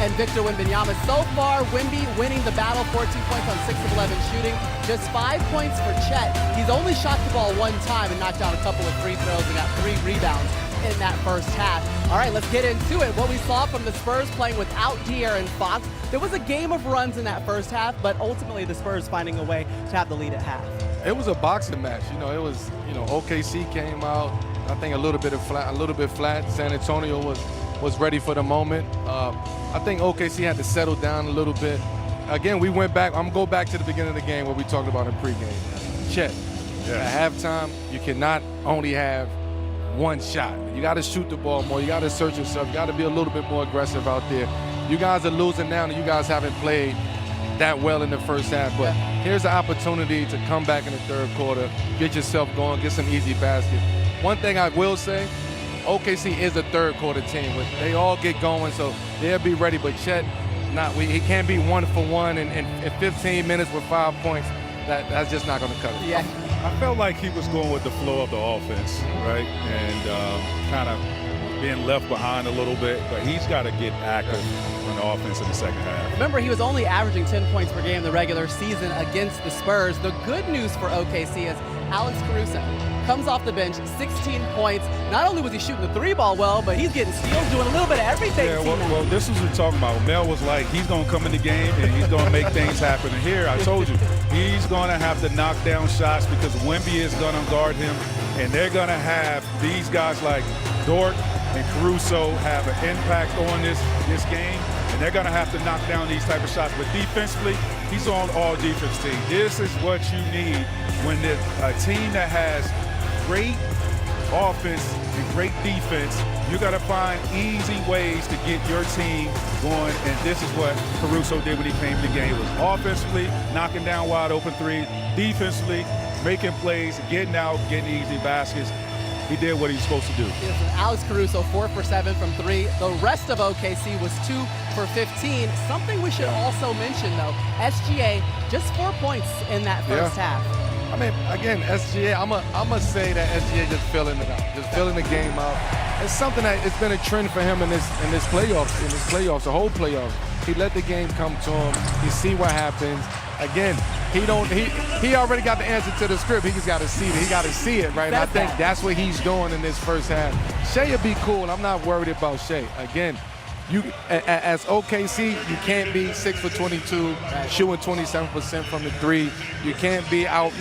and Victor Wembanyama. So far, Wemby winning the battle, 14 points on 6 of 11 shooting. Just 5 points for Chet. He's only shot the ball one time and knocked down a couple of free throws and got 3 rebounds in that first half. All right, let's get into it. What we saw from the Spurs playing without De'Aaron Fox. There was a game of runs in that first half, but ultimately the Spurs finding a way to have the lead at half. It was a boxing match. It was, OKC came out, I think a little bit flat. San Antonio was ready for the moment. I think OKC had to settle down a little bit. Again, we went back. I'm going to go back to the beginning of the game, what we talked about in pregame. Chet, at halftime, you cannot only have one shot. You got to shoot the ball more. You got to assert yourself. You got to be a little bit more aggressive out there. You guys are losing now, and you guys haven't played that well in the first half. But here's the opportunity to come back in the third quarter, get yourself going, get some easy baskets. One thing I will say, OKC is a third quarter team. They all get going, so they'll be ready. But Chet, he can't be 1 for 1 in 15 minutes with 5 points. That's just not going to cut it. Yeah. I felt like he was going with the flow of the offense, right? And kind of being left behind a little bit. But he's got to get active on the offense in the second half. Remember, he was only averaging 10 points per game in the regular season against the Spurs. The good news for OKC is Alex Caruso comes off the bench, 16 points. Not only was he shooting the 3-ball well, but he's getting steals, doing a little bit of everything. Yeah, well, this is what we're talking about. Mel was like, he's going to come in the game and he's going to make things happen. And here, I told you, he's going to have to knock down shots because Wemby is going to guard him. And they're going to have these guys like Dort and Caruso have an impact on this game. And they're going to have to knock down these type of shots. But defensively, he's on all defense team. This is what you need when a team that has great offense and great defense, you got to find easy ways to get your team going, and this is what Caruso did when he came to the game. It was offensively knocking down wide open threes, defensively making plays, getting out, getting easy baskets. He did what he was supposed to do. Alex Caruso, 4 for 7 from 3. The rest of OKC was 2 for 15. Something we should also mention, though, SGA, just 4 points in that first half. I mean, again, SGA, I'm gonna say that SGA just filling it out, just filling the game out. It's something that it's been a trend for him in this playoffs, the whole playoffs. He let the game come to him. You see what happens. Again, he already got the answer to the script. He just got to see it. He got to see it, right? And I think that's what he's doing in this first half. Shai will be cool. I'm not worried about Shai. Again, you as OKC, you can't be 6 for 22, shooting 27% from the 3. You can't be out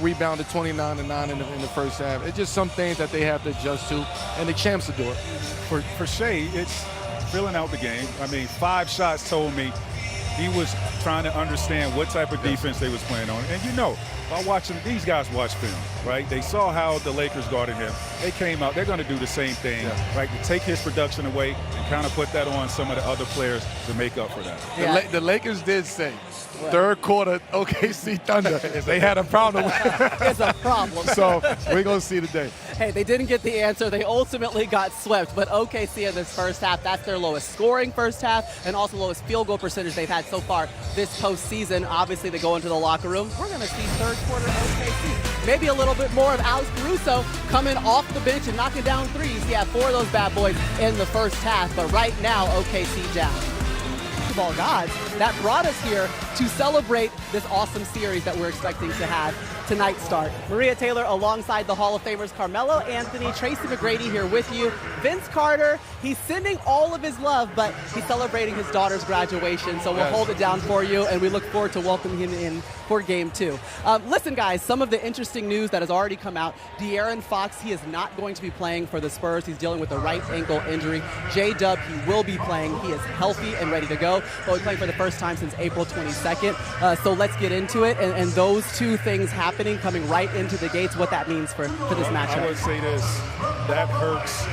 rebounded 29-9 in the first half. It's just some things that they have to adjust to, and the champs will do it. For Shai, it's filling out the game. I mean, 5 shots told me he was trying to understand what type of defense they was playing on. And by watching, these guys watch film, right? They saw how the Lakers guarded him. They came out, they're going to do the same thing, right? To take his production away and kind of put that on some of the other players to make up for that. Yeah. The Lakers did say, third quarter OKC Thunder, they had a problem with it. It's a problem. So we're going to see today. Hey, they didn't get the answer. They ultimately got swept. But OKC in this first half, that's their lowest scoring first half and also lowest field goal percentage they've had so far this postseason. Obviously, they go into the locker room. We're going to see third quarter OKC. Maybe a little bit more of Alex Caruso coming off the bench and knocking down threes. He had 4 of those bad boys in the first half. But right now, OKC down. Basketball gods that brought us here to celebrate this awesome series that we're expecting to have tonight start. Maria Taylor alongside the Hall of Famers Carmelo Anthony, Tracy McGrady here with you. Vince Carter, he's sending all of his love, but he's celebrating his daughter's graduation, so we'll hold it down for you, and we look forward to welcoming him in for Game 2. Listen, guys, some of the interesting news that has already come out. De'Aaron Fox, he is not going to be playing for the Spurs. He's dealing with a right ankle injury. J-Dub, he will be playing. He is healthy and ready to go, but he's playing for the first time since April 22nd. So let's get into it, and those two things happening, coming right into the gates, what that means for this matchup. I would say this, that hurts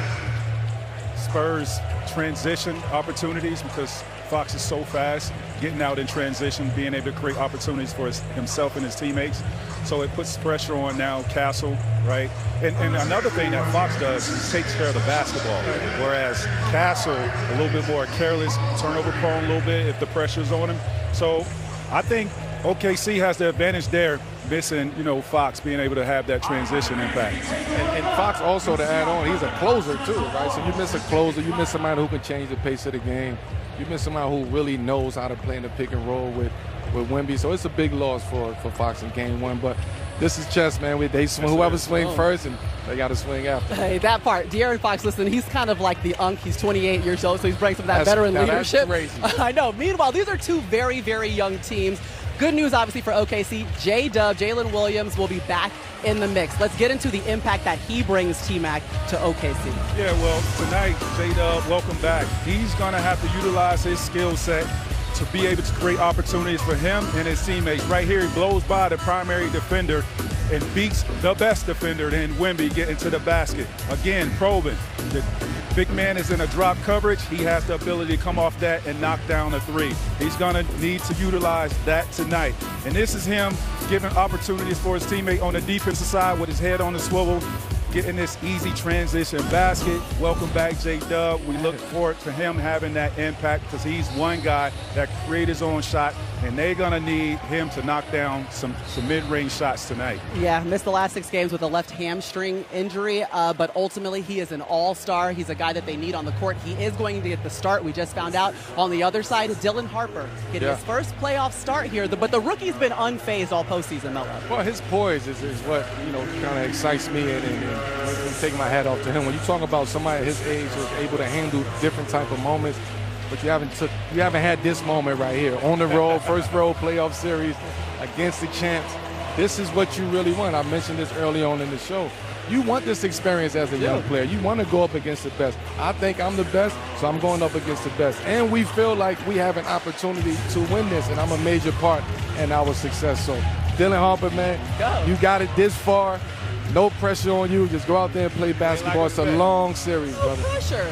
Spurs transition opportunities because Fox is so fast, getting out in transition, being able to create opportunities for himself and his teammates. So it puts pressure on now Castle, right? And another thing that Fox does is takes care of the basketball, whereas Castle, a little bit more careless, turnover prone a little bit if the pressure's on him. So I think OKC has the advantage there, missing, Fox being able to have that transition impact. And Fox also, to add on, he's a closer too, right? So you miss a closer, you miss somebody who can change the pace of the game. You've been somebody who really knows how to play in the pick and roll with Wemby. So it's a big loss for Fox in game one. But this is chess, man. Whoever swings first, and they got to swing after. Hey, that part. De'Aaron Fox, listen, he's kind of like the unk. He's 28 years old, so he's bringing some of that veteran leadership. That's crazy. I know. Meanwhile, these are two very, very young teams. Good news, obviously, for OKC. J-Dub, Jalen Williams, will be back in the mix. Let's get into the impact that he brings, T-Mac, to OKC. Yeah, well, tonight, J-Dub, welcome back. He's going to have to utilize his skill set to be able to create opportunities for him and his teammates. Right here, he blows by the primary defender and beats the best defender in Wemby getting to the basket. Again, probing. The big man is in a drop coverage. He has the ability to come off that and knock down a three. He's going to need to utilize that tonight. And this is him giving opportunities for his teammate on the defensive side with his head on the swivel, getting this easy transition basket. Welcome back, J-Dub. We look forward to him having that impact because he's one guy that can create his own shot, and they're going to need him to knock down some mid-range shots tonight. Yeah, missed the last 6 games with a left hamstring injury, but ultimately he is an all-star. He's a guy that they need on the court. He is going to get the start. We just found out on the other side, Dylan Harper getting his first playoff start here, but the rookie's been unfazed all postseason, Melo. Well, his poise is what, kind of excites me and take my hat off to him. When you talk about somebody at his age who's able to handle different type of moments, but you haven't had this moment right here on the road, first road playoff series against the champs. This is what you really want. I mentioned this early on in the show. You want this experience as a young player. You want to go up against the best. I think I'm the best, so I'm going up against the best. And we feel like we have an opportunity to win this, and I'm a major part in our success. So, Dylan Harper, man, you got it this far. No pressure on you. Just go out there and play basketball. It's a long series, brother. No pressure.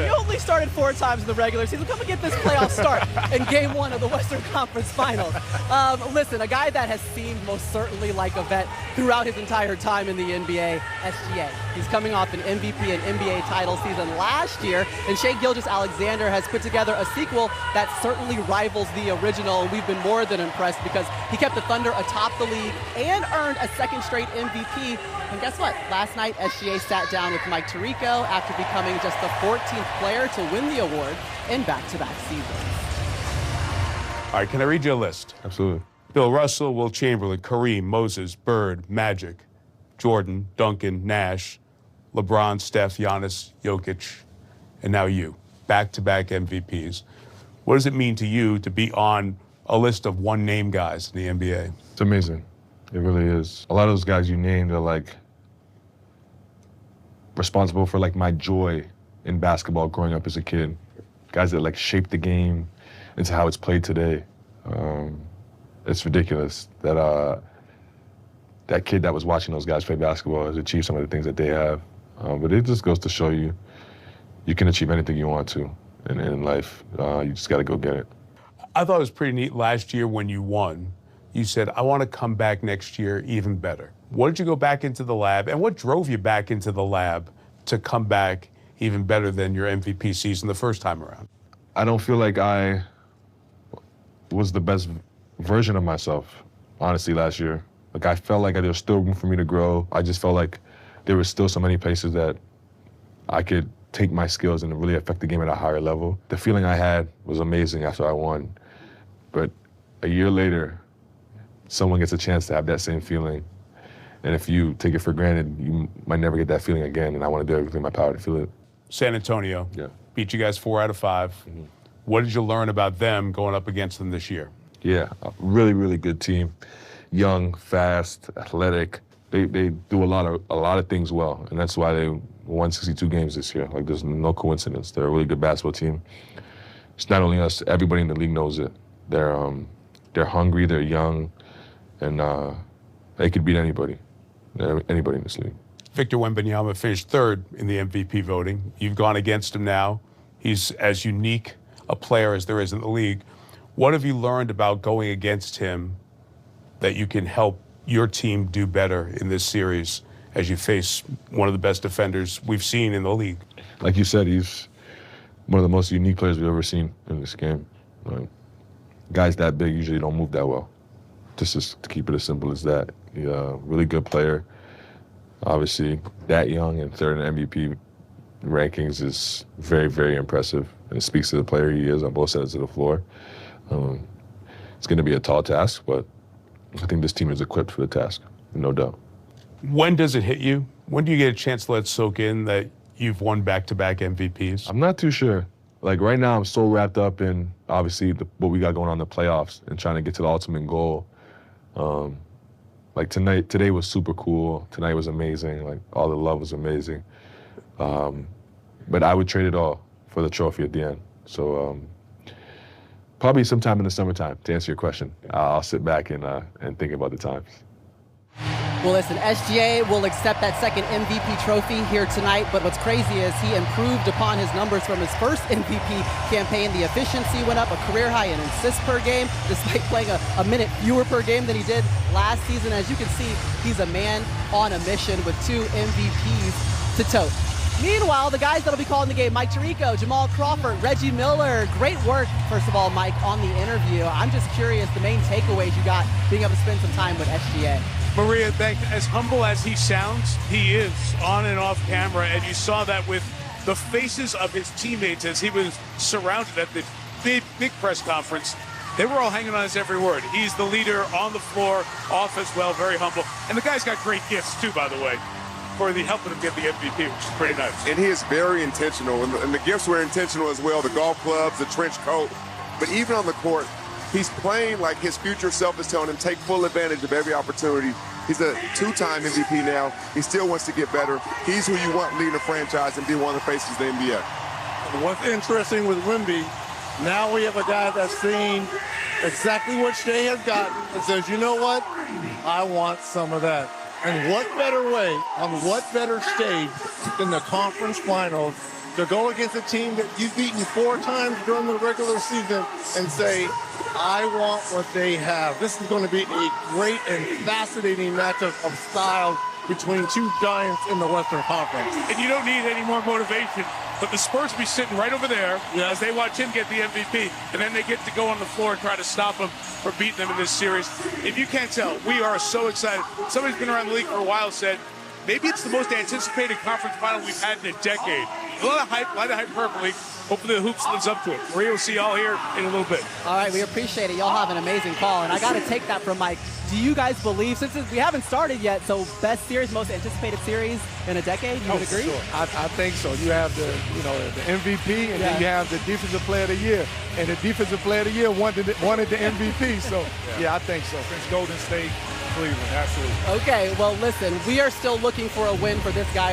You only started 4 times in the regular season. Come and get this playoff start in Game 1 of the Western Conference Finals. Listen, a guy that has seemed most certainly like a vet throughout his entire time in the NBA, SGA. He's coming off an MVP and NBA title season last year, and Shai Gilgeous-Alexander has put together a sequel that certainly rivals the original, and we've been more than impressed because he kept the Thunder atop the league and earned a second straight MVP. And guess what? Last night, SGA sat down with Mike Tirico after becoming just the 14th player to win the award in back-to-back seasons. All right, can I read you a list? Absolutely. Bill Russell, Will Chamberlain, Kareem, Moses, Bird, Magic, Jordan, Duncan, Nash, LeBron, Steph, Giannis, Jokic, and now you. Back-to-back MVPs. What does it mean to you to be on a list of one-name guys in the NBA? It's amazing. It really is. A lot of those guys you named are like responsible for like my joy in basketball growing up as a kid. Guys that like shaped the game into how it's played today. It's ridiculous that that kid that was watching those guys play basketball has achieved some of the things that they have. But it just goes to show you can achieve anything you want to in life. You just got to go get it. I thought it was pretty neat last year when you won. You said, I want to come back next year even better. What did you go back into the lab, and what drove you back into the lab to come back even better than your MVP season the first time around? I don't feel like I was the best version of myself, honestly, last year. Like, I felt like there was still room for me to grow. I just felt like there were still so many places that I could take my skills and really affect the game at a higher level. The feeling I had was amazing after I won. But a year later, someone gets a chance to have that same feeling. And if you take it for granted, you might never get that feeling again. And I want to do everything in my power to feel it. San Antonio beat you guys 4 out of 5. Mm-hmm. What did you learn about them going up against them this year? Yeah, a really, really good team. Young, fast, athletic. They do a lot of things well, and that's why they won 62 games this year. Like, there's no coincidence. They're a really good basketball team. It's not only us; everybody in the league knows it. They're hungry, they're young, and they could beat anybody in this league. Victor Wembanyama finished 3rd in the MVP voting. You've gone against him now. He's as unique a player as there is in the league. What have you learned about going against him that you can help your team do better in this series as you face one of the best defenders we've seen in the league? Like you said, he's one of the most unique players we've ever seen in this game. Guys that big usually don't move that well. Just to keep it as simple as that. He's a really good player. Obviously, that young and 3rd in MVP rankings is very, very impressive. and it speaks to the player he is on both sides of the floor. It's going to be a tall task, but I think this team is equipped for the task, no doubt. When does it hit you? When do you get a chance to let it soak in that you've won back-to-back MVPs? I'm not too sure. Like right now, I'm so wrapped up in obviously what we got going on in the playoffs and trying to get to the ultimate goal. Like today was super cool. Tonight was amazing. Like all the love was amazing. But I would trade it all for the trophy at the end. So probably sometime in the summertime, to answer your question. I'll sit back and think about the times. Well, listen, SGA will accept that second MVP trophy here tonight, but what's crazy is he improved upon his numbers from his first MVP campaign. The efficiency went up, a career high in assists per game, despite playing a minute fewer per game than he did last season. As you can see, he's a man on a mission with 2 MVPs to tote. Meanwhile, the guys that'll be calling the game, Mike Tirico, Jamal Crawford, Reggie Miller, great work, first of all, Mike, on the interview. I'm just curious, the main takeaways you got being able to spend some time with SGA. Maria, as humble as he sounds, he is on and off camera, and you saw that with the faces of his teammates as he was surrounded at the big press conference. They were all hanging on his every word. He's the leader on the floor, off as well, very humble. And the guy's got great gifts, too, by the way, for helping him get the MVP, which is pretty nice. And he is very intentional, and the gifts were intentional as well, the golf clubs, the trench coat. But even on the court, he's playing like his future self is telling him, take full advantage of every opportunity. He's a 2-time MVP now. He still wants to get better. He's who you want leading a franchise and be one of the faces of the NBA. What's interesting with Wemby, now we have a guy that's seen exactly what Shai has gotten and says, you know what? I want some of that. And what better way, on what better stage than the conference finals to go against a team that you've beaten 4 times during the regular season and say, I want what they have. This is going to be a great and fascinating matchup of styles between 2 giants in the Western Conference. And you don't need any more motivation, but the Spurs will be sitting right over there as they watch him get the MVP, and then they get to go on the floor and try to stop him from beating them in this series. If you can't tell, we are so excited. Somebody's been around the league for a while said, maybe it's the most anticipated conference final we've had in a decade. A lot of hyperbole. Hopefully the hoops lives up to it. Maria will see y'all here in a little bit. All right, we appreciate it. Y'all have an amazing call, and I got to take that from Mike. Do you guys believe, since we haven't started yet, so best series, most anticipated series in a decade? You would agree? Sure. I think so. You have the MVP, and then you have the Defensive Player of the Year, and the Defensive Player of the Year wanted the MVP. So yeah, I think so. Since Golden State, Cleveland, absolutely. Okay, well, listen, we are still looking for a win for this guy